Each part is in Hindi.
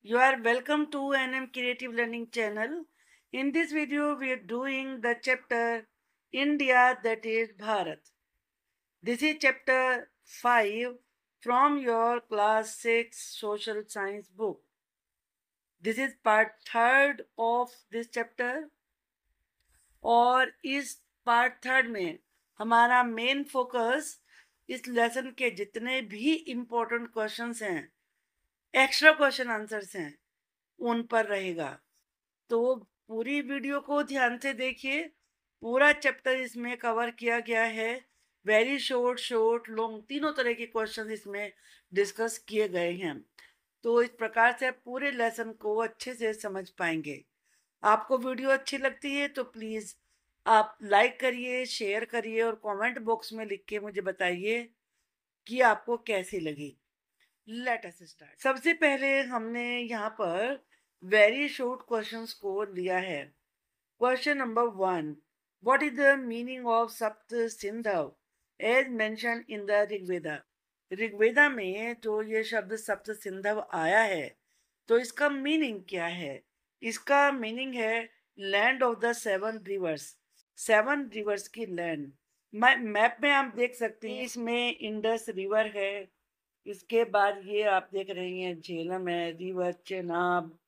You are welcome to NM Creative Learning channel. In this video, we are doing the chapter India, that is Bharat. This is chapter 5 from your class 6 social science book. This is part 3rd of this chapter और इस पार्ट 3rd में हमारा मेन फोकस इस लेसन के जितने भी इम्पोर्टेंट क्वेश्चंस हैं, एक्स्ट्रा क्वेश्चन आंसर्स हैं, उन पर रहेगा। तो पूरी वीडियो को ध्यान से देखिए। पूरा चैप्टर इसमें कवर किया गया है। वेरी शॉर्ट लॉन्ग तीनों तरह के क्वेश्चन इसमें डिस्कस किए गए हैं। तो इस प्रकार से पूरे लेसन को अच्छे से समझ पाएंगे। आपको वीडियो अच्छी लगती है तो प्लीज आप लाइक करिए, शेयर करिए और कमेंट बॉक्स में लिख के मुझे बताइए कि आपको कैसी लगी। Let us start. सबसे पहले हमने यहाँ पर वेरी शॉर्ट क्वेश्चंस को लिया है। Question number 1, what is the meaning of Sapta Sindhava as mention in the Rigveda. Rigveda में जो ये शब्द सप्त सिंधव आया है, तो इसका मीनिंग क्या है? इसका मीनिंग है land of the 7 reverse, 7 rivers की लैंड। मैप में आप देख सकते हैं, इसमें इंडस रिवर है, इसके बाद ये आप देख रहे हैं झेलम है, river Chenab,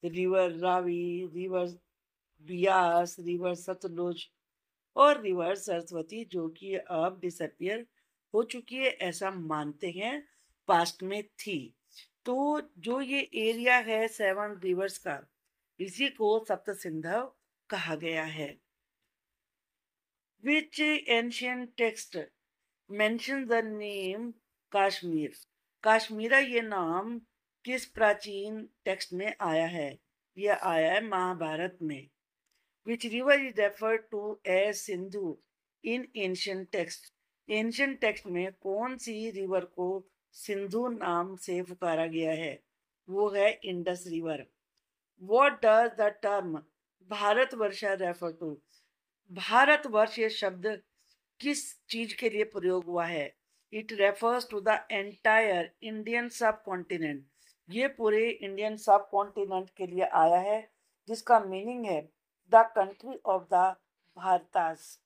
river Ravi, river Beas, river Sutlej और रिवर सरस्वती, जो कि अब डिसअपियर हो चुकी है ऐसा मानते हैं, पास्ट में थी। तो जो ये एरिया है 7 रिवर्स का, इसी को सप्त सिंधव कहा गया है। Which ancient text mention the name Kashmir. Kashmira ये नाम किस प्राचीन टेक्स्ट में आया है? यह आया है महाभारत में। Which river is referred to as Sindhu in ancient text? Ancient text में कौन सी रिवर को सिंधु नाम से पुकारा गया है? वो है Indus river. What does the term Bharatvarsh refer to? Bharatvarsh ये शब्द किस चीज के लिए प्रयोग हुआ है? It refers to the entire Indian subcontinent. ये पूरे इंडियन सब कॉन्टिनेंट के लिए आया है, जिसका मीनिंग है the country of the Bharatas.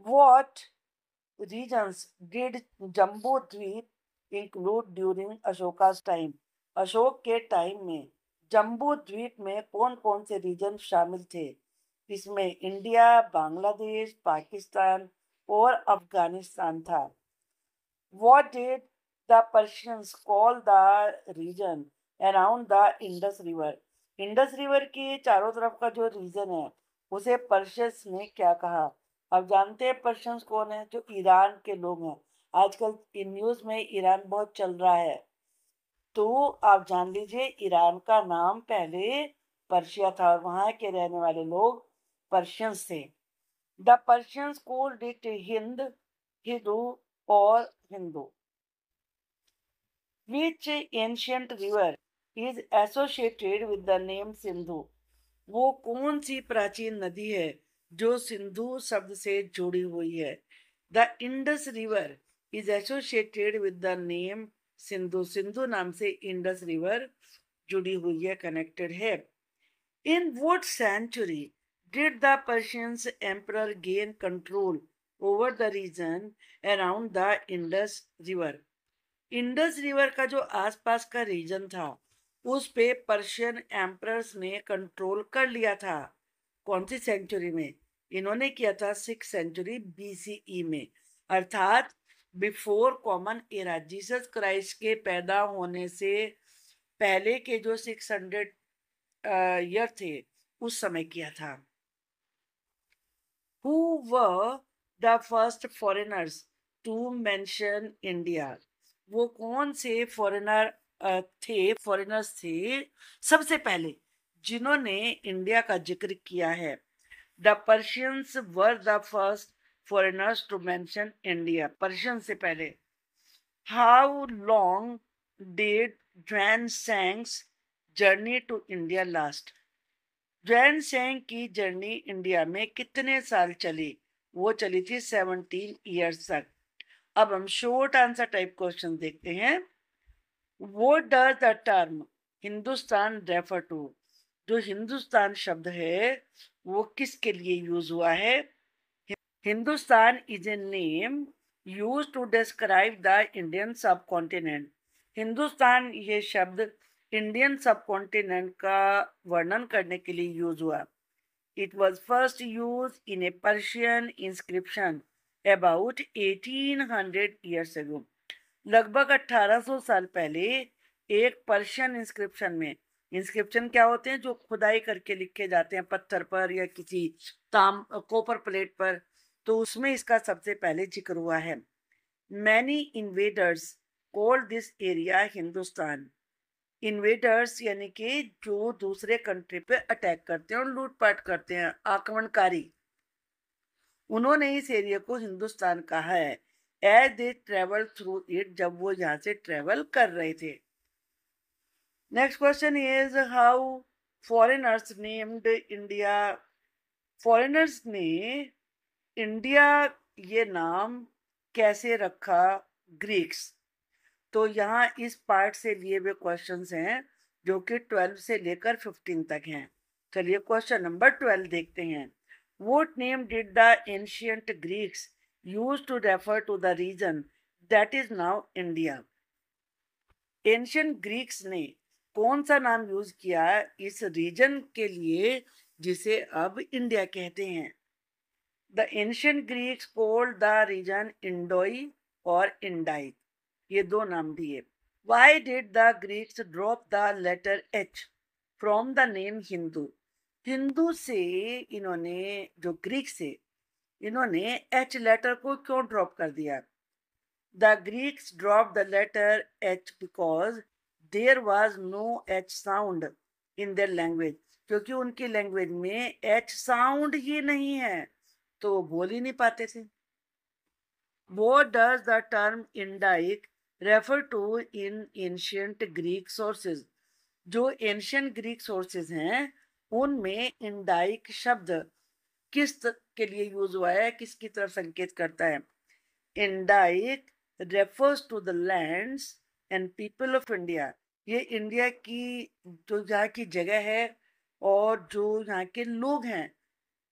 What regions did Jambu Dvipa include during Ashoka's time? Ashoka के टाइम में जम्बू द्वीप में कौन कौन से रीजन शामिल थे? इसमें इंडिया, बांग्लादेश, पाकिस्तान और अफगानिस्तान था। What did the Persians call the region around the Indus River? Indus river के चारों तरफ का जो रीजन है, उसे पर्शियंस ने क्या कहा? अब जानते हैं पर्शियंस कौन है? जो ईरान के लोग हैं। आजकल इन न्यूज में ईरान बहुत चल रहा है, तो आप जान लीजिए ईरान का नाम पहले पर्शिया था और वहां के रहने वाले लोग पर्शियंस थे। The Persians called it Hind, Hindu और Hindu. Which ancient river is associated with the name Sindhu? वो कौन सी प्राचीन नदी है जो सिंधु शब्द से जुड़ी हुई है? The Indus river is associated with the name Sindhu. Sindhu नाम से इंडस रिवर जुड़ी हुई है, कनेक्टेड है। In what century did the Persians emperor gain control over the region around the Indus river? Indus river का जो आसपास का रीजन था, उस पे पर्शियन एम्परर्स ने कंट्रोल कर लिया था। कौन सी सेंचुरी में? इन्होंने किया था 6 सेंचुरी BCE में, अर्थात before common era. Jesus Christ के पैदा होने से पहले के जो 600 ईयर थे, उस समय किया था। Who were the first foreigners to mention India? वो कौन से फॉरेनर्स थे सबसे पहले जिन्होंने इंडिया का जिक्र किया है? The Persians were the first foreigners to mention India, Persian से पहले। How long did Xuanzang's journey to India last? Xuanzang की जर्नी इंडिया में कितने साल चली? वो चली थी 17 ईयर्स तक। अब हम शॉर्ट आंसर टाइप क्वेश्चन देखते हैं। What does the term Hindustan refer to? जो हिंदुस्तान शब्द है वो किसके लिए यूज हुआ है? Hindustan is a name use to describe the Indian subcontinent. Hindustan ये शब्द इंडियन सब कॉन्टिनेंट का वर्णन करने के लिए यूज हुआ। It was first use in A Persian inscription about 1800 years ago. लगभग 1800 साल पहले एक पर्शियन इंस्क्रिप्शन में, इंस्क्रिप्शन क्या होते हैं, जो खुदाई करके लिखे जाते हैं पत्थर पर या किसी कॉपर प्लेट पर, तो उसमें इसका सबसे पहले जिक्र हुआ है। Many invaders called this area Hindustan. Invaders यानी कि जो दूसरे कंट्री पे अटैक करते हैं और लूटपाट करते हैं, आक्रमणकारी, उन्होंने इस एरिया को हिंदुस्तान कहा है as they travel through it, जब वो यहाँ से ट्रेवल कर रहे थे। Next question is how foreigners named India. Foreigners ने इंडिया ये नाम कैसे रखा ग्रीक्स? तो यहाँ इस पार्ट से लिए हुए क्वेश्चंस हैं जो कि 12 से लेकर 15 तक हैं। चलिए क्वेश्चन नंबर 12 देखते हैं। What name did the ancient Greeks use to refer to the region that is now India? Ancient Greeks ने कौन सा नाम यूज किया इस रीजन के लिए जिसे अब इंडिया कहते हैं? The ancient Greeks called the region Indoi और इंडाई, ये दो नाम दिए। Why did the Greeks drop the letter H from the name Hindu? Hindu से इन्होंने, जो ग्रीक से, इन्होंने एच लेटर को क्यों ड्रॉप कर दिया? The Greeks drop the letter H because there was no H sound in their language, क्योंकि उनकी लैंग्वेज में एच साउंड ही नहीं है, तो वो बोल ही नहीं पाते थे। What does the term Indaic refer to in ancient Greek sources? जो एंशियंट ग्रीक सोर्सेज हैं उनमें इंडाइक शब्द के लिए यूज हुआ है, किसकी तरफ संकेत करता है? Indike refers to the lands and people of India. ये इंडिया की जो यहाँ की जगह है और जो यहाँ के लोग हैं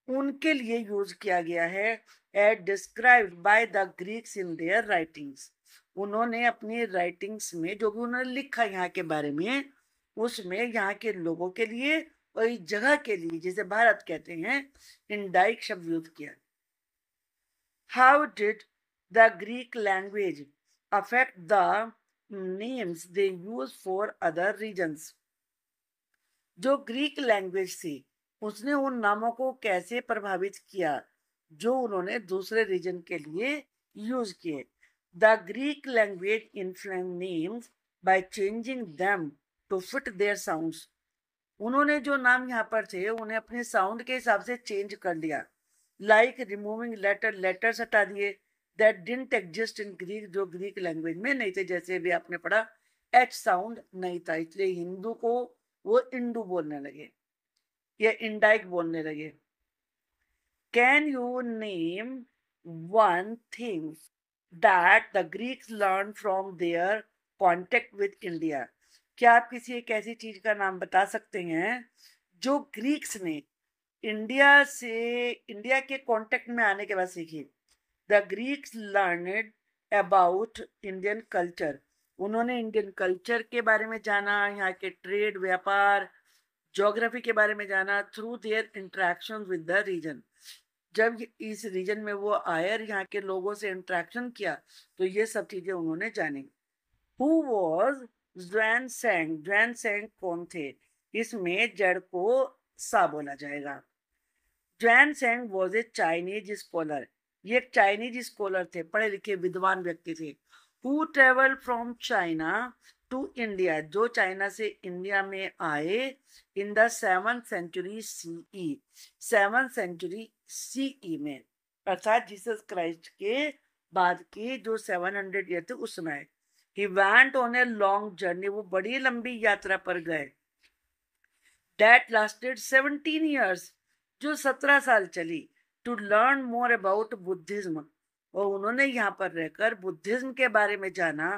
उनके लिए यूज किया गया है as described by the Greeks in their writings. उन्होंने अपनी राइटिंग्स में जो भी उन्होंने लिखा यहाँ के बारे में, उसमें यहाँ के लोगों के लिए और इस जगह के लिए, जिसे भारत कहते हैं, इंडाइक शब्द यूज किया। How did the Greek language affect the names they use for other regions? जो ग्रीक लैंग्वेज थी उसने उन नामों को कैसे प्रभावित किया जो उन्होंने दूसरे रीजन के लिए यूज किए? The Greek language influence names by changing them to fit their sounds. उन्होंने जो नाम यहाँ पर थे उन्हें अपने साउंड के हिसाब से चेंज कर लिया। लाइक रिमूविंग लेटर्स हटा दिए that didn't exist in Greek, जो ग्रीक लैंग्वेज में नहीं थे। जैसे भी आपने पढ़ा एच साउंड नहीं था, इसलिए हिंदू को वो इंडू बोलने लगे या इंडाइक बोलने लगे। Can you name one thing that the Greeks learn from their contact with India? क्या आप किसी एक ऐसी चीज का नाम बता सकते हैं जो ग्रीक्स ने इंडिया के कांटेक्ट में आने के बाद सीखी? The Greeks learned about Indian culture. उन्होंने इंडियन कल्चर के बारे में जाना, यहाँ के ट्रेड, व्यापार, ज्योग्राफी के बारे में जाना through their interaction with the region. जब इस रीजन में वो आए और यहाँ के लोगों से इंटरेक्शन किया तो ये सब चीजें उन्होंने जानी। Who was ज़ुआनसेंग? ज़ुआनसेंग कौन थे? इसमें जड़ को सा बोला जाएगा। ज़ुआनसेंग वॉज ए चाइनीज स्कॉलर। ये एक चाइनीज स्कॉलर थे, पढ़े लिखे विद्वान व्यक्ति थे। Who travel from China to India, जो चाइना से इंडिया में आए in the 7th century CE. 7th century CE में, अर्थात जीसस क्राइस्ट के बाद के जो 700 ईयर थे उस समय। He went on a long journey, वो बड़ी लंबी यात्रा पर गए। That lasted 17 years, जो 17 साल चली। To learn more about Buddhism, और उन्होंने यहाँ पर रहकर बुद्धिज्म के बारे में जाना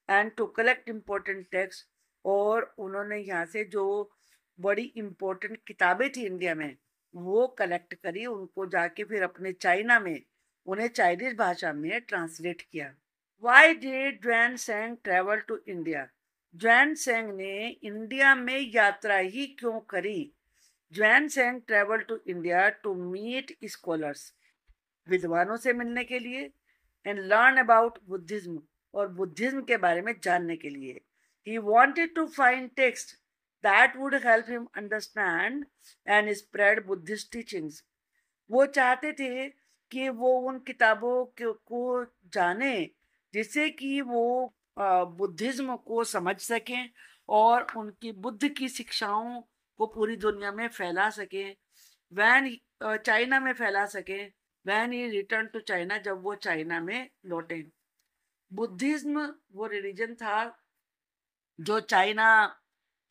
and to collect important text, और उन्होंने यहाँ से जो बड़ी इम्पोर्टेंट किताबें थी इंडिया में वो कलेक्ट करी, उनको जाके फिर अपने चाइना में उन्हें चाइनीज भाषा में ट्रांसलेट किया। Why did Xuanzang travel to India? Xuanzang ने इंडिया में यात्रा ही क्यों करी? Xuanzang travel to India to meet scholars, विद्वानों से मिलने के लिए, एंड लर्न अबाउट बुद्धिज्म, और बुद्धिज्म के बारे में जानने के लिए। He wanted to find text that would help him understand and spread Buddhist teachings. वो चाहते थे कि वो उन किताबों को जाने जिससे कि वो बुद्धिज्म को समझ सकें और उनकी बुद्ध की शिक्षाओं को पूरी दुनिया में फैला सकें, वैन चाइना में फैला सकें, when he return to China, जब वो चाइना में लौटे। बुद्धिज्म वो रिलीजन था जो चाइना,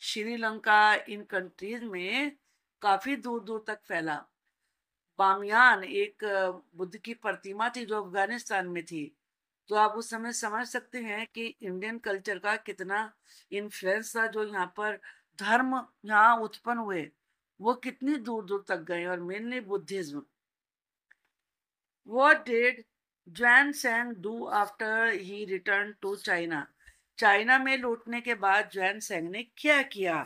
श्रीलंका, इन कंट्रीज में काफी दूर दूर तक फैला। बामियान एक बुद्ध की प्रतिमा थी जो अफगानिस्तान में थी। तो आप उस समय समझ सकते हैं कि इंडियन कल्चर का कितना इन्फ्लुएंस था, जो यहाँ पर धर्म यहाँ उत्पन्न हुए वो कितनी दूर दूर तक गए, और mainly Buddhism. What did Juan Sang do after he returned to China? China में लौटने के बाद जुआन सेंग ने क्या किया?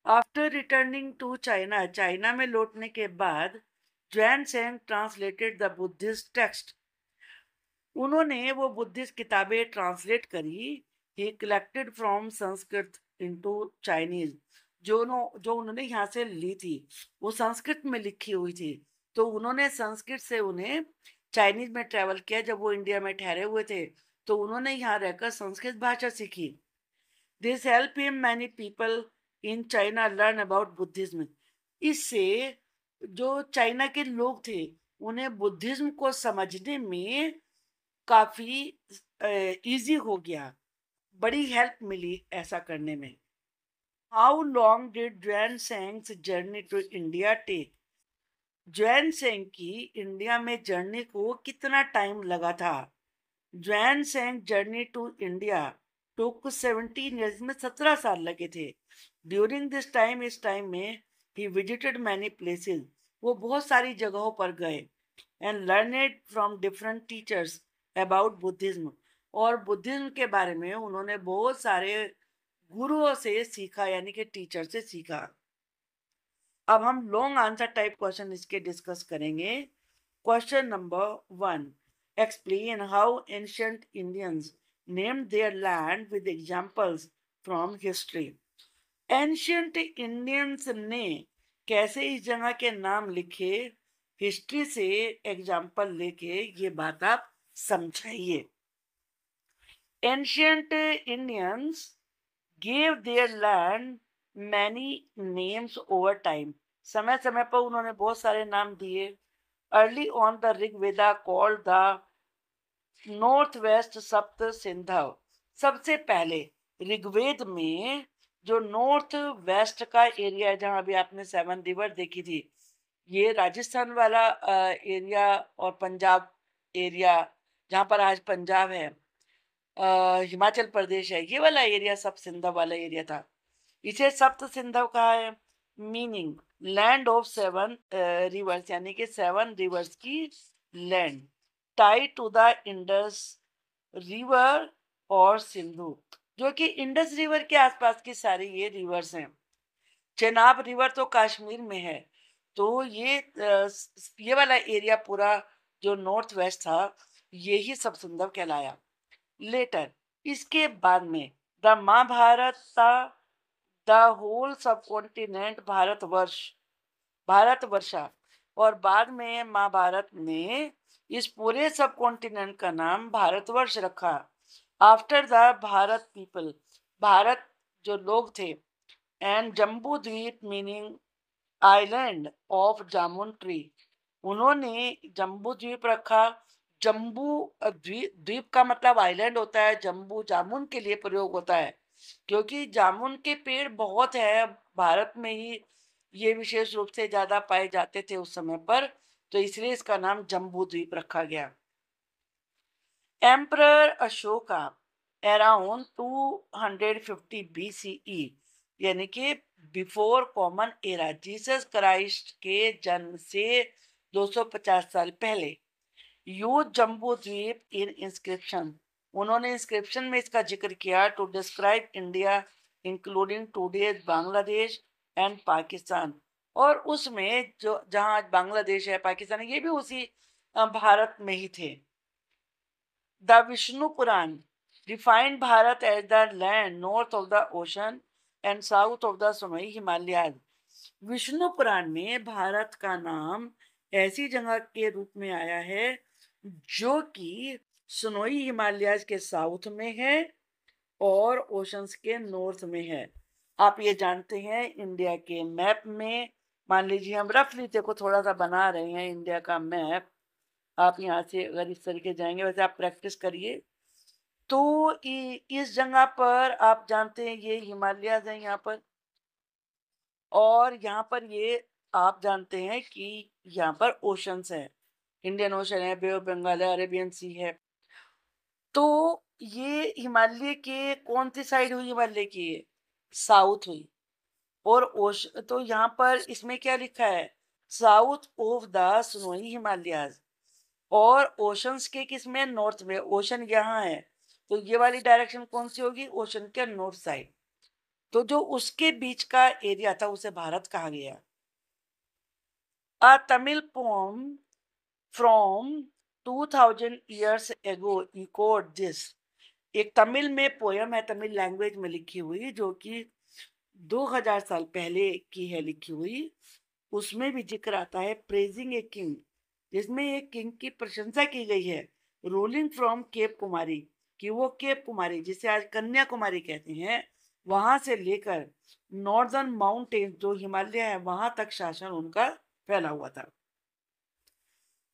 After returning to China, China में लौटने के बाद Xuanzang translated the Buddhist text, उन्होंने वो बुद्धिस्ट किताबें ट्रांसलेट करी। He collected from Sanskrit into Chinese, जो उन्होंने यहाँ से ली थी वो संस्कृत में लिखी हुई थी, तो उन्होंने संस्कृत से उन्हें चाइनीज में ट्रेवल किया। जब वो इंडिया में ठहरे हुए थे तो उन्होंने यहाँ रहकर संस्कृत भाषा सीखी। This help him many people in China learn about Buddhism, इससे जो चाइना के लोग थे उन्हें बुद्धिज्म को समझने में काफी इजी हो गया, बड़ी हेल्प मिली ऐसा करने में। How long did Xuanzang's journey to India take? Xuanzang की इंडिया में जर्नी को कितना टाइम लगा था? Xuanzang journey to India took 17 years, में 17 साल लगे थे। ड्यूरिंग दिस टाइम, इस टाइम में ही विजिटेड मैनी प्लेसेस, वो बहुत सारी जगहों पर गए, and learned from different teachers about Buddhism, और बुद्धिज्म के बारे में उन्होंने बहुत सारे गुरुओं से सीखा, यानी कि टीचर से सीखा। अब हम लॉन्ग आंसर टाइप क्वेश्चन इसके डिस्कस करेंगे। Question number 1, explain how ancient Indians named there land with examples from history. Ancient Indians ने कैसे इस जगह के नाम लिखे, हिस्ट्री से एग्जांपल लेके ये बात आप समझाइए। Ancient Indians gave their land many names over time, समय समय पर उन्होंने बहुत सारे नाम दिए। Early on the Rigveda called the north west सप्त सिंधव, सबसे पहले ऋग्वेद में जो नॉर्थ वेस्ट का एरिया है, जहां अभी आपने 7 रिवर देखी थी, ये राजस्थान वाला एरिया और पंजाब एरिया, जहां पर आज पंजाब है, हिमाचल प्रदेश है, ये वाला एरिया सब सिंधव वाला एरिया था। इसे सप्त सिंधव कहा है, मीनिंग लैंड ऑफ 7 रिवर्स, यानी कि 7 रिवर्स की land, tie to the Indus river और सिंधु, जो कि इंडस रिवर के आसपास की सारी ये रिवर्स हैं। चेनाब रिवर तो कश्मीर में है, तो ये वाला एरिया पूरा जो नॉर्थ वेस्ट था ये ही सब सिंधव कहलाया। लेटर, इसके बाद में द महाभारत द होल सब कॉन्टिनेंट भारतवर्षा, और बाद में महाभारत ने इस पूरे सब कॉन्टिनेंट का नाम भारतवर्ष रखा। After the Bharat people, Bharat जो लोग थे, एंड जम्बू द्वीप meaning island of jamun tree, उन्होंने जम्बू द्वीप रखा। जम्बू द्वीप का मतलब आइलैंड होता है, जम्बू जामुन के लिए प्रयोग होता है, क्योंकि जामुन के पेड़ बहुत है भारत में ही, ये विशेष रूप से ज्यादा पाए जाते थे उस समय पर, तो इसलिए इसका नाम जम्बू द्वीप रखा गया। एम्परर अशोका, अराउंड 250 BCE, यानी कि before common era, Jesus Christ के जन्म से 250 साल पहले। यूज जम्बू द्वीप इन इंस्क्रिप्शन, उन्होंने इंस्क्रिप्शन में इसका जिक्र किया to describe India including today's Bangladesh and Pakistan. और उसमें जो जहां आज बांग्लादेश है, पाकिस्तान है, ये भी उसी भारत में ही थे। The Vishnu Purana defined Bharat as the land north of the ocean and south of the snowy Himalaya. Vishnu Purana में भारत का नाम ऐसी जगह के रूप में आया है जो कि सुनोई हिमालयाज के साउथ में है और ओशंस के नॉर्थ में है। आप ये जानते हैं इंडिया के मैप में, मान लीजिए हम रफली देखो थोड़ा सा बना रहे हैं इंडिया का मैप, आप यहाँ से अगर इस तरीके जाएंगे, वैसे आप प्रैक्टिस करिए तो इस जगह पर आप जानते हैं ये हिमालयाज है यहाँ पर, और यहाँ पर ये आप जानते हैं कि यहाँ पर ओशंस है, इंडियन ओशन है, बे ऑफ बंगाल है, अरेबियन सी है। तो ये हिमालय के कौन सी साइड हुई, हिमालय की साउथ हुई। और तो यहाँ पर इसमें क्या लिखा है, south of the snowy Himalayas. और ओशंस के किस में, नॉर्थ में, ओशन यहाँ है तो ये वाली डायरेक्शन कौन सी होगी, ओशन के नॉर्थ साइड। तो जो उसके बीच का एरिया था उसे भारत कहा गया। A Tamil poem from 2000 years ago echoed this, एक तमिल में पोयम है, तमिल लैंग्वेज में लिखी हुई, जो कि 2000 साल पहले की है लिखी हुई। उसमें भी जिक्र आता है प्रेजिंग ए किंग, जिसमें एक किंग की प्रशंसा की गई है, रूलिंग फ्रॉम केप कुमारी, कि वो केप कुमारी जिसे आज कन्याकुमारी कहते हैं, वहां से लेकर नॉर्दर्न माउंटेन जो हिमालय है वहां तक शासन उनका फैला हुआ था।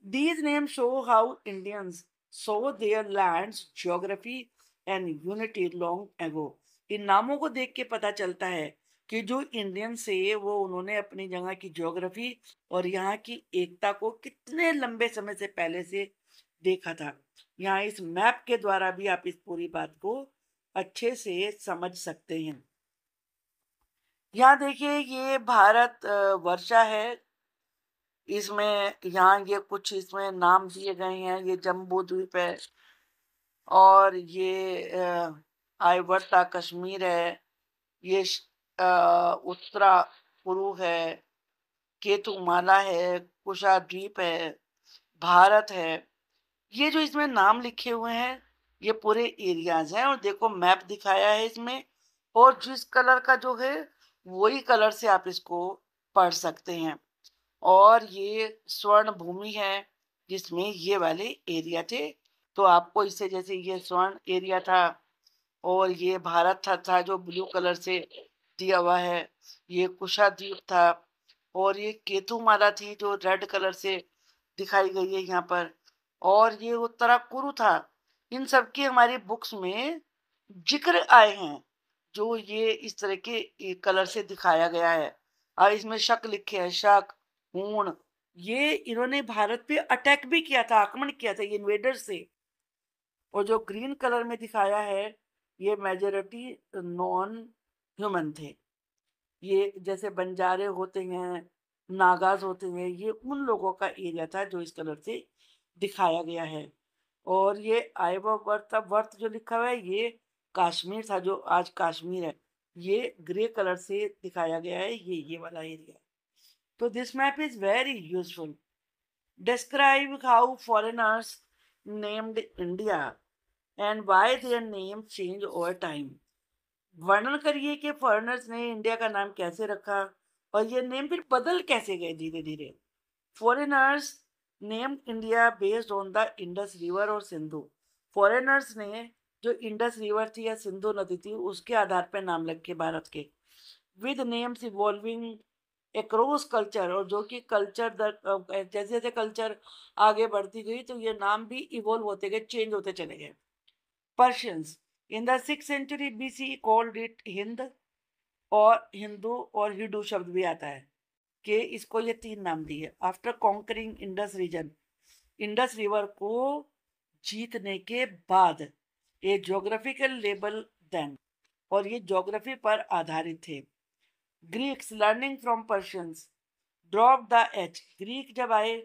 These names show how Indians saw their land's geography and unity long ago. इन नामों को देख के पता चलता है कि जो इंडियन से वो उन्होंने अपनी जगह की ज्योग्राफी और यहाँ की एकता को कितने लंबे समय से पहले से देखा था। यहाँ इस मैप के द्वारा भी आप इस पूरी बात को अच्छे से समझ सकते हैं। यहाँ देखिए ये भारत वर्षा है, इसमें यहाँ ये कुछ इसमें नाम दिए गए हैं, ये जम्बू द्वीप है और ये आयवर्ता कश्मीर है, ये उत्तरा कुरु है, केतुमाला है, कुशा द्वीप है, भारत है। ये जो इसमें नाम लिखे हुए हैं ये पूरे एरियाज हैं, और देखो मैप दिखाया है इसमें, और जिस कलर का जो है वही कलर से आप इसको पढ़ सकते हैं। और ये स्वर्ण भूमि है जिसमें ये वाले एरिया थे। तो आपको इससे जैसे ये स्वर्ण एरिया था और ये भारत था जो ब्लू कलर से दिया हुआ है, ये कुशाद्वीप था, और ये केतुमाला थी जो रेड कलर से दिखाई गई है यहाँ पर, और ये उत्तराकुरु था। इन सब की हमारी बुक्स में जिक्र आए हैं जो ये इस तरह के कलर से दिखाया गया है। और इसमें शक लिखे हैं, शक, हूण, ये इन्होंने भारत पे अटैक भी किया था, आक्रमण किया था, ये इन्वेडर्स से। और जो ग्रीन कलर में दिखाया है ये मेजोरिटी नॉन ह्यूमन थे, ये जैसे बंजारे होते हैं, नागाज होते हैं, ये उन लोगों का एरिया था जो इस कलर से दिखाया गया है। और ये आइवा वर्त वर्त जो लिखा हुआ है ये कश्मीर था, जो आज कश्मीर है, ये ग्रे कलर से दिखाया गया है, ये वाला एरिया। तो this map is very useful. Describe how foreigners named India and why their name changed over time. वर्णन करिए कि फॉरेनर्स ने इंडिया का नाम कैसे रखा और ये नेम फिर बदल कैसे गए धीरे धीरे। Foreigners name India based on the Indus river और सिंधु, फॉरेनर्स ने जो इंडस रिवर थी या सिंधु नदी थी उसके आधार पर नाम रखे भारत के। With names evolving across culture, और जो कि कल्चर जैसे जैसे कल्चर आगे बढ़ती गई तो ये नाम भी इवॉल्व होते गए, चेंज होते चले गए। Persians in the 6th century BC called it Hind, और हिंदू और हिडू शब्द भी आता है कि इसको ये 3 नाम दिए। After conquering Indus region, Indus river को जीतने के बाद ए ज्योग्राफिकल लेबल देन, और ये ज्योग्राफी पर आधारित थे। Greeks learning from Persians drop the H, Greek जब आए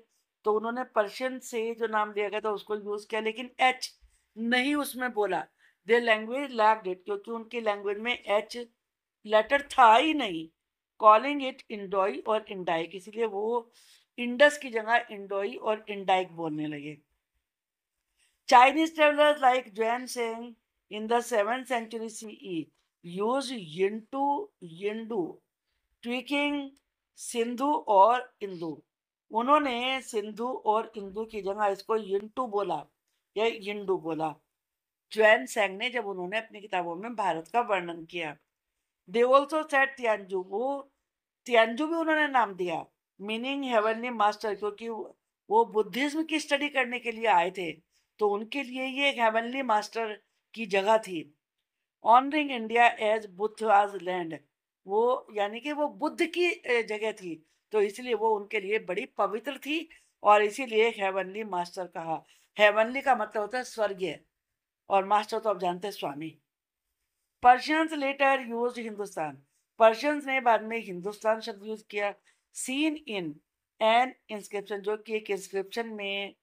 तो उन्होंने पर्शियन से जो नाम लिया गया था उसको यूज किया, लेकिन एच नहीं उसमें बोला। दे लैंग्वेज लैक्ड इट, क्योंकि उनकी लैंग्वेज में एच लेटर था ही नहीं। कॉलिंग इट इंडोई और इंडाइक, इसीलिए वो इंडस की जगह इंडोई और इंडाइक बोलने लगे। Chinese travelers like Yuan Sheng in the 7th century CE used Yindu, tweaking Sindhu और इंदु। उन्होंने सिंधु और इंदु की जगह इसको यिंटू बोला या यिंडू बोला, च्वेन सेंग ने, जब उन्होंने अपनी किताबों में भारत का वर्णन किया। दे ऑल्सो सेट तियानजू, वो तियानजू भी उन्होंने नाम दिया, मीनिंग हेवनली मास्टर, क्योंकि वो बुद्धिज्म की स्टडी करने के लिए आए थे, तो उनके लिए ये एक हेवनली मास्टर की जगह थी। ऑनरिंग इंडिया एज बुद्धवाज लैंड, वो यानी कि वो बुद्ध की जगह थी, तो इसलिए वो उनके लिए बड़ी पवित्र थी, और इसीलिए हेवनली मास्टर कहा। हेवनली का मतलब होता है स्वर्गीय, और मास्टर तो आप जानते हैं स्वामी। Persians later use Hindustan, Persians ने बाद में हिंदुस्तान शब्द यूज किया। सीन इन एन इंस्क्रिप्शन, जो कि एक इंस्क्रिप्शन में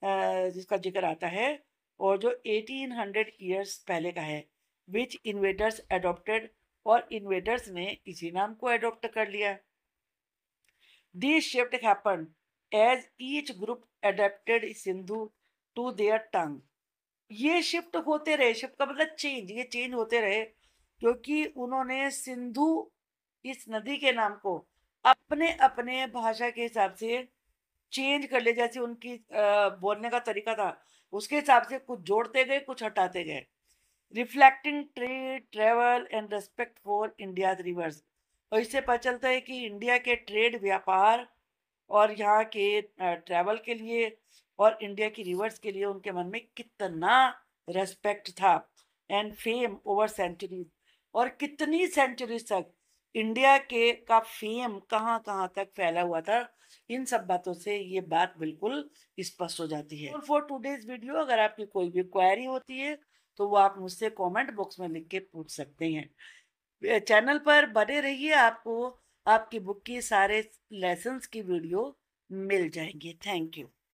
जिसका जिक्र आता है, और जो 1800 ईयर्स पहले का है, विच इन्वेडर्स एडॉप्टेड, और इन्वेडर्स ने इसी नाम को एडॉप्ट कर लिया। This shift happened as each group adapted Sindhu to their tongue, ये शिफ्ट होते रहे, शिफ्ट का मतलब चेंज, ये चेंज होते रहे क्योंकि उन्होंने सिंधु इस नदी के नाम को अपने अपने भाषा के हिसाब से चेंज कर ले, जैसे उनकी बोलने का तरीका था उसके हिसाब से कुछ जोड़ते गए कुछ हटाते गए। Reflecting trade travel and respect for India reverse, और इससे पता चलता है कि इंडिया के ट्रेड व्यापार और यहाँ के ट्रैवल के लिए और इंडिया की रिवर्स के लिए उनके मन में कितना रेस्पेक्ट था। एंड फेम ओवर सेंचुरीज, और कितनी सेंचुरीज तक इंडिया के का फेम कहाँ कहाँ तक फैला हुआ था, इन सब बातों से ये बात बिल्कुल स्पष्ट हो जाती है। फॉर टुडेज वीडियो, अगर आपकी कोई भी क्वेरी होती है तो वो आप मुझसे कमेंट बॉक्स में लिख के पूछ सकते हैं। चैनल पर बने रहिए, आपको आपकी बुक की सारे लेसन्स की वीडियो मिल जाएंगे। Thank you.